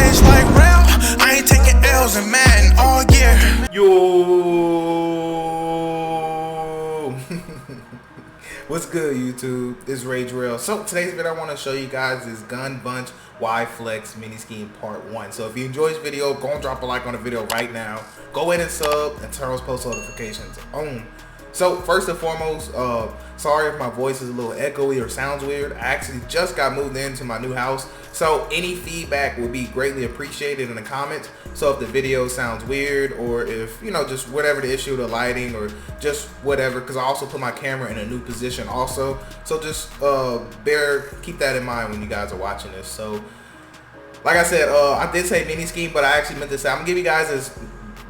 rage like real. I ain't taking L's in Madden all year. Yo, what's good, YouTube? It's Rage Rail. So today's video I want to show you guys is Gun Bunch Y Flex mini scheme part 1. So if you enjoyed this video, go and drop a like on the video right now. Go ahead and sub and turn those post notifications on. So first and foremost, sorry if my voice is a little echoey or sounds weird. I actually just got moved into my new house, so any feedback would be greatly appreciated in the comments. So if the video sounds weird, or if, you know, just whatever the issue, the lighting or just whatever, because I also put my camera in a new position also. So just keep that in mind when you guys are watching this. So like I said, I did say mini scheme, but I actually meant to say I'm gonna give you guys this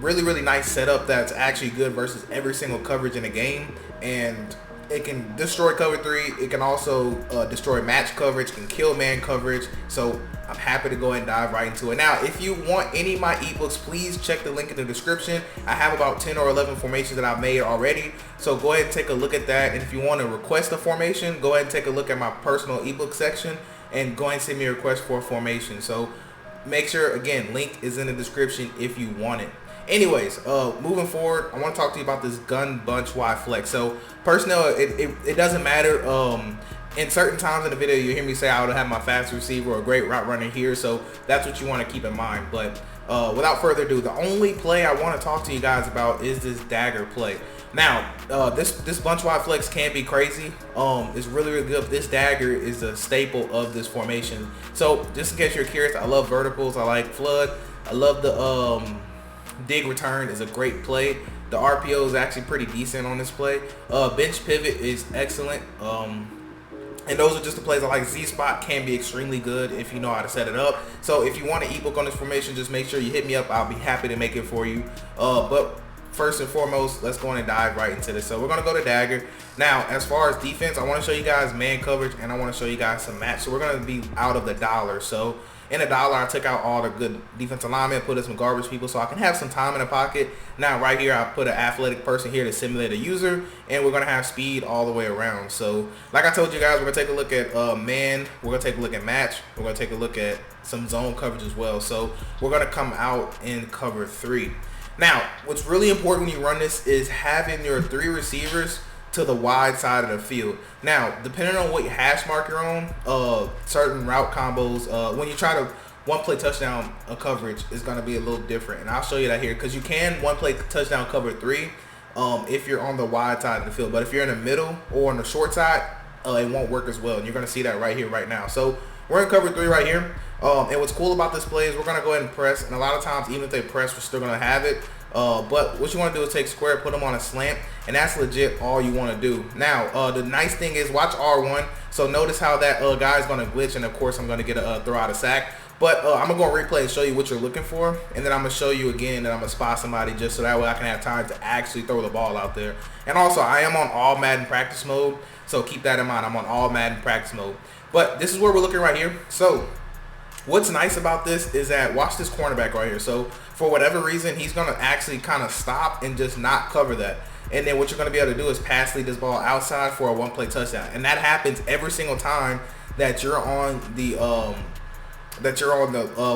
really nice setup that's actually good versus every single coverage in the game, and it can destroy cover 3. It can also destroy match coverage, can kill man coverage. So I'm happy to go ahead and dive right into it. Now, if you want any of my ebooks, please check the link in the description. I have about 10 or 11 formations that I've made already, so go ahead and take a look at that. And if you want to request a formation, go ahead and take a look at my personal ebook section and go ahead and send me a request for a formation. So make sure, again, link is in the description if you want it. Anyways, moving forward, I want to talk to you about this Gun Bunch Y Flex. So personnel, it doesn't matter. In certain times in the video, you hear me say I would have my fast receiver or a great route runner here, so that's what you want to keep in mind. But without further ado, the only play I want to talk to you guys about is this dagger play. Now, this Bunch Y Flex can be crazy. It's really good. This dagger is a staple of this formation. So just in case you're curious, I love verticals. I like flood. I love the dig return is a great play. The RPO is actually pretty decent on this play. Bench pivot is excellent. And those are just the plays I like. Z-spot can be extremely good if you know how to set it up. So if you want an ebook on this formation, just make sure you hit me up. I'll be happy to make it for you. But first and foremost, let's go on and dive right into this. So we're going to go to dagger. Now, as far as defense, I want to show you guys man coverage, and I want to show you guys some match. So we're going to be out of the dollar. So in $1, I took out all the good defensive linemen, put in some garbage people so I can have some time in the pocket. Now right here, I put an athletic person here to simulate a user, and we're going to have speed all the way around. So like I told you guys, we're going to take a look at man, we're going to take a look at match, we're going to take a look at some zone coverage as well. So we're going to come out in cover 3. Now, what's really important when you run this is having your 3 receivers to the wide side of the field. Now, depending on what hash mark you're on, certain route combos, when you try to one-play touchdown coverage is going to be a little different, and I'll show you that here, because you can one-play touchdown cover 3 if you're on the wide side of the field, but if you're in the middle or on the short side, it won't work as well, and you're going to see that right here, right now. So we're in cover 3 right here, and what's cool about this play is we're going to go ahead and press, and a lot of times, even if they press, we're still going to have it. But what you want to do is take square, put them on a slant, and that's legit all you want to do. Now, the nice thing is, watch R1. So notice how that guy is going to glitch, and of course I'm going to get a throw out of sack. But I'm going to go replay and show you what you're looking for, and then I'm going to show you again that I'm going to spot somebody just so that way I can have time to actually throw the ball out there. And also, I am on all Madden practice mode, so keep that in mind. I'm on all Madden practice mode. But this is where we're looking right here. So what's nice about this is that, watch this cornerback right here. So for whatever reason, he's going to actually kind of stop and just not cover that. And then what you're going to be able to do is pass lead this ball outside for a one-play touchdown. And that happens every single time that you're on the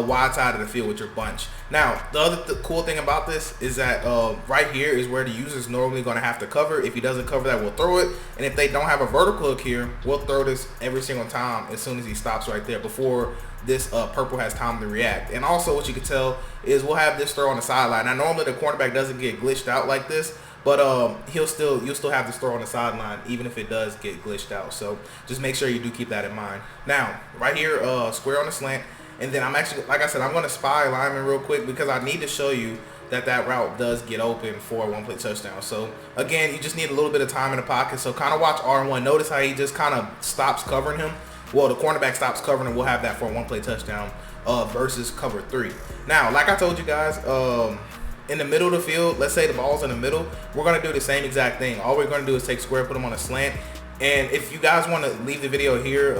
wide side of the field with your bunch. Now, the cool thing about this is that right here is where the user's normally going to have to cover. If he doesn't cover that, we'll throw it. And if they don't have a vertical hook here, we'll throw this every single time as soon as he stops right there before this purple has time to react. And also what you can tell is we'll have this throw on the sideline. Now, normally the cornerback doesn't get glitched out like this, but you'll still have this throw on the sideline even if it does get glitched out. So just make sure you do keep that in mind. Now, right here, square on the slant. And then I'm actually, like I said, I'm going to spy lineman real quick because I need to show you that route does get open for a one-play touchdown. So again, you just need a little bit of time in the pocket. So kind of watch R1. Notice how he just kind of stops covering him. Well, the cornerback stops covering him. We'll have that for a one-play touchdown versus cover 3. Now, like I told you guys, in the middle of the field, let's say the ball's in the middle, we're going to do the same exact thing. All we're going to do is take square, put them on a slant. And if you guys want to leave the video here,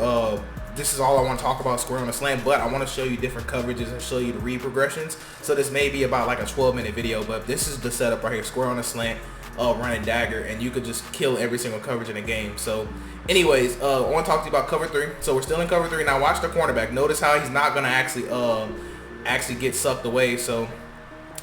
this is all I want to talk about, square on a slant, but I want to show you different coverages and show you the read progressions. So this may be about like a 12-minute video, but this is the setup right here, square on a slant, running dagger, and you could just kill every single coverage in the game. So anyways, I want to talk to you about cover 3. So we're still in cover 3. Now watch the cornerback. Notice how he's not going to actually actually get sucked away. So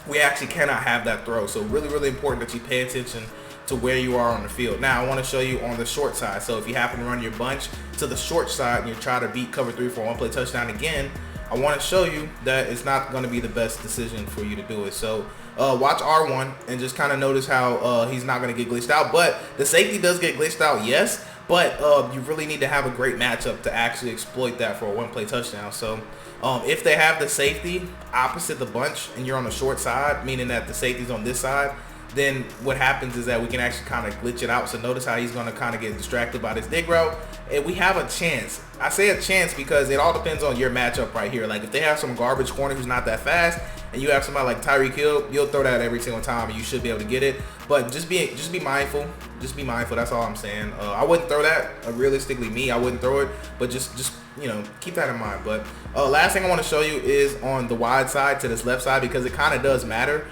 we actually cannot have that throw. So really important that you pay attention to where you are on the field. Now I want to show you on the short side. So if you happen to run your bunch to the short side and you try to beat cover 3 for a 1-play touchdown again, I want to show you that it's not going to be the best decision for you to do it. So watch R1 and just kind of notice how he's not going to get glitched out. But the safety does get glitched out, yes. But you really need to have a great matchup to actually exploit that for a 1-play touchdown. So if they have the safety opposite the bunch and you're on the short side, meaning that the safety's on this side, then what happens is that we can actually kind of glitch it out. So notice how he's going to kind of get distracted by this dig route, and we have a chance. I say a chance because it all depends on your matchup right here. Like if they have some garbage corner who's not that fast, and you have somebody like Tyreek Hill, you'll throw that every single time and you should be able to get it. But just be mindful. Just be mindful. That's all I'm saying. I wouldn't throw that. Realistically, me, I wouldn't throw it. But just keep that in mind. But last thing I want to show you is on the wide side to this left side, because it kind of does matter.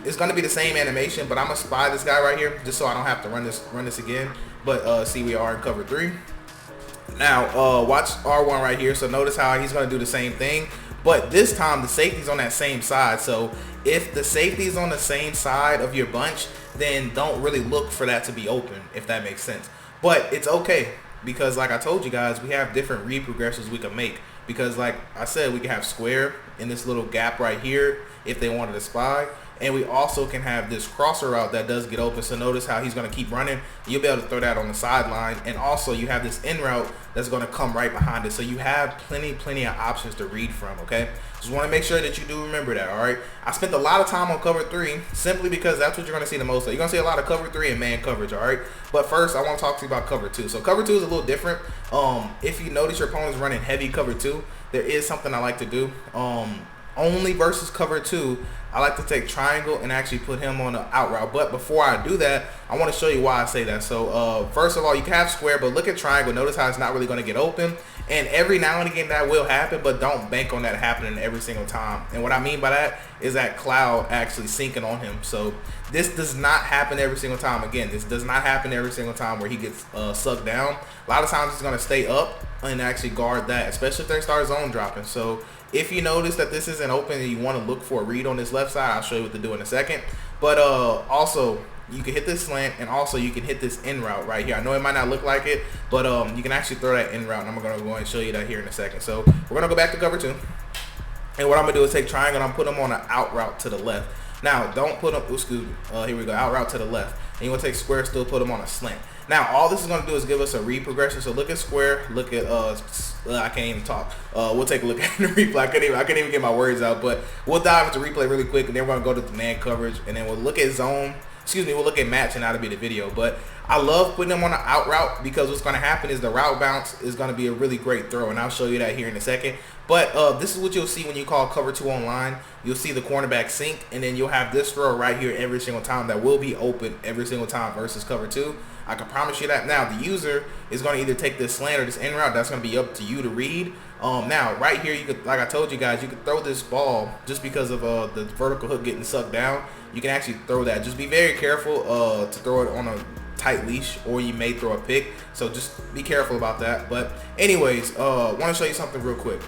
It's going to be the same animation, but I'm going to spy this guy right here just so I don't have to run this again. But see, we are in cover 3. Now, watch R1 right here. So notice how he's going to do the same thing. But this time, the safety's on that same side. So if the safety's on the same side of your bunch, then don't really look for that to be open, if that makes sense. But it's okay, because like I told you guys, we have different read progressions we can make. Because like I said, we can have square in this little gap right here if they wanted to spy. And we also can have this crosser route that does get open. So notice how he's going to keep running. You'll be able to throw that on the sideline. And also you have this in route that's going to come right behind it. So you have plenty of options to read from, okay? Just want to make sure that you do remember that, all right? I spent a lot of time on cover 3 simply because that's what you're going to see the most of. You're going to see a lot of cover 3 and man coverage, all right? But first, I want to talk to you about cover 2. So cover 2 is a little different. If you notice your opponent's running heavy cover 2, there is something I like to do. Only versus cover 2, I like to take triangle and actually put him on the out route. But before I do that, I want to show you why I say that. So first of all, you can have square, but look at triangle. Notice how it's not really going to get open. And every now and again that will happen, but don't bank on that happening every single time. And what I mean by that is that cloud actually sinking on him. So this does not happen every single time. Again, this does not happen every single time where he gets sucked down. A lot of times he's going to stay up and actually guard that, especially if they start zone dropping. So if you notice that this isn't open and you want to look for a read on this left side, I'll show you what to do in a second. But also, you can hit this slant, and also you can hit this in route right here. I know it might not look like it, but you can actually throw that in route, and I'm going to go and show you that here in a second. So we're going to go back to cover 2. And what I'm going to do is take triangle, and I'm put them on an out route to the left. Now, don't put them, excuse me, here we go, out route to the left. And you're going to take square, still put them on a slant. Now, all this is going to do is give us a read progression. So look at square, look at, I can't even talk. We'll take a look at the replay. I can't even get my words out, but we'll dive into replay really quick, and then we're going to go to the man coverage, and then we'll look at zone. We'll look at match, and that'll be the video. But I love putting them on an out route because what's going to happen is the route bounce is going to be a really great throw, and I'll show you that here in a second. But this is what you'll see when you call cover 2 online. You'll see the cornerback sink, and then you'll have this throw right here every single time that will be open every single time versus cover 2. I can promise you that. Now, the user is going to either take this slant or this in route. That's going to be up to you to read. Now, right here, you could, like I told you guys, you could throw this ball just because of the vertical hook getting sucked down. You can actually throw that. Just be very careful to throw it on a tight leash, or you may throw a pick. So just be careful about that. But anyways, want to show you something real quick.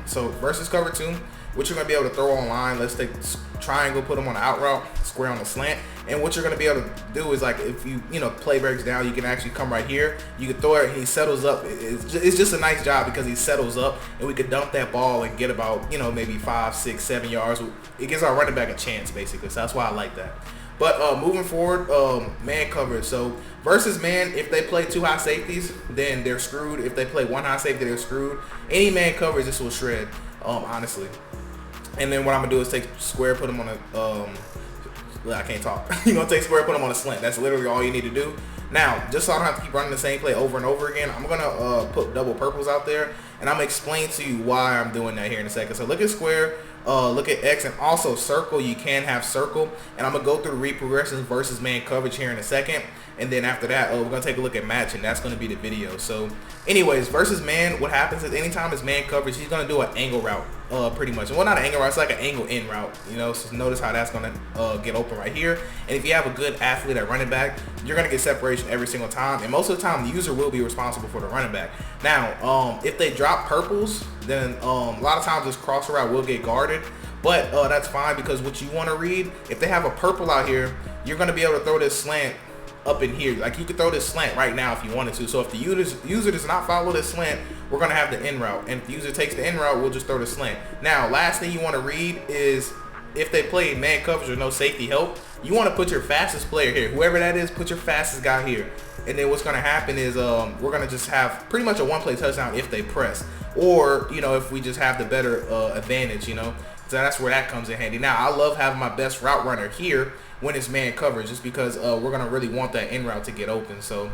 So versus cover 2, what you're going to be able to throw online, let's take triangle, put them on the out route, square on the slant. And what you're going to be able to do is, like, if you play breaks down, you can actually come right here. You can throw it, and he settles up. It's just a nice job because he settles up, and we could dump that ball and get about, maybe 5, 6, 7 yards. It gives our running back a chance, basically. So that's why I like that. But moving forward, man coverage. So versus man, if they play 2 high safeties, then they're screwed. If they play 1 high safety, they're screwed. Any man coverage, this will shred, honestly. And then what I'm going to do is take square, put them on a... I can't talk. You're going to take square, put them on a slant. That's literally all you need to do. Now, just so I don't have to keep running the same play over and over again, I'm going to put double purples out there, and I'm going to explain to you why I'm doing that here in a second. So look at square, look at X, and also circle. You can have circle, and I'm going to go through the read progressions versus man coverage here in a second. And then after that, we're going to take a look at match, and that's going to be the video. So anyways, versus man, what happens is anytime it's man coverage, he's going to do an angle route, pretty much. Well, not an angle route, it's like an angle in route, So notice how that's going to get open right here. And if you have a good athlete at running back, you're going to get separation every single time. And most of the time, the user will be responsible for the running back. Now, if they drop drop purples, then a lot of times this crosser route will get guarded. But that's fine, because what you want to read, if they have a purple out here, you're going to be able to throw this slant up in here. Like, you could throw this slant right now if you wanted to. So if the user does not follow this slant, we're going to have the in route. And if the user takes the in route, we'll just throw the slant. Now, last thing you want to read is if they play man coverage or no safety help, you want to put your fastest player here. Whoever that is, put your fastest guy here. And then what's going to happen is we're going to just have pretty much a one-play touchdown if they press. Or, you know, if we just have the better advantage, you know. So that's where that comes in handy. Now, I love having my best route runner here when it's man coverage, just because we're going to really want that in route to get open. So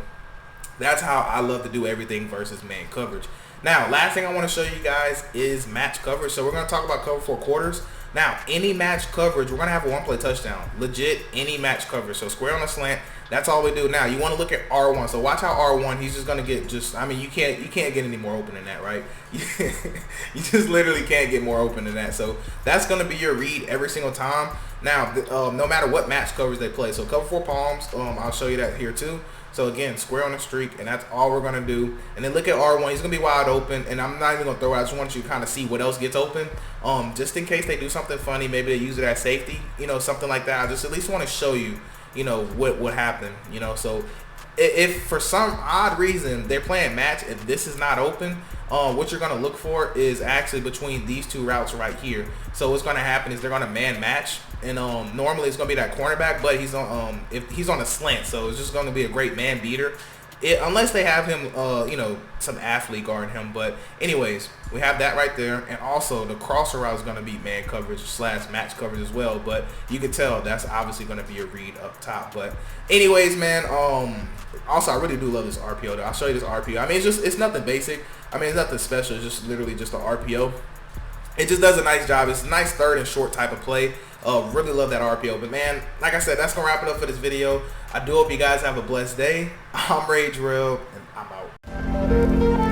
that's how I love to do everything versus man coverage. Now, last thing I want to show you guys is match coverage. So we're going to talk about cover 4 quarters. Now, any match coverage, we're going to have a one-play touchdown. Legit, any match coverage. So square on a slant, that's all we do. Now, you want to look at R1. So watch how R1, he's just going to get just, I mean, you can't get any more open than that, right? You just literally can't get more open than that. So that's going to be your read every single time. Now, no matter what match coverage they play. So cover 4 palms, I'll show you that here too. So again, square on the streak, and that's all we're going to do. And then look at R1. He's going to be wide open, and I'm not even going to throw it. I just want you to kind of see what else gets open. Just in case they do something funny, maybe they use it as safety, you know, something like that. I just at least want to show you, you know, what would happen, you know. So if for some odd reason they're playing match, if this is not open, what you're going to look for is actually between these two routes right here. So what's going to happen is they're going to man match, and normally it's going to be that cornerback, but he's on if he's on a slant, so it's just going to be a great man beater. Unless they have him, you know, some athlete guarding him. But anyways, we have that right there. And also the crosser route is going to be man coverage / match coverage as well. But you can tell that's obviously going to be a read up top. But anyways, man, also I really do love this RPO though. I'll show you this RPO. I mean, it's nothing basic. I mean, it's nothing special. It's just literally just an RPO. It just does a nice job. It's a nice third and short type of play. Really love that RPO. But man, like I said, that's gonna wrap it up for this video. I do hope you guys have a blessed day. I'm Rage Real, and I'm out.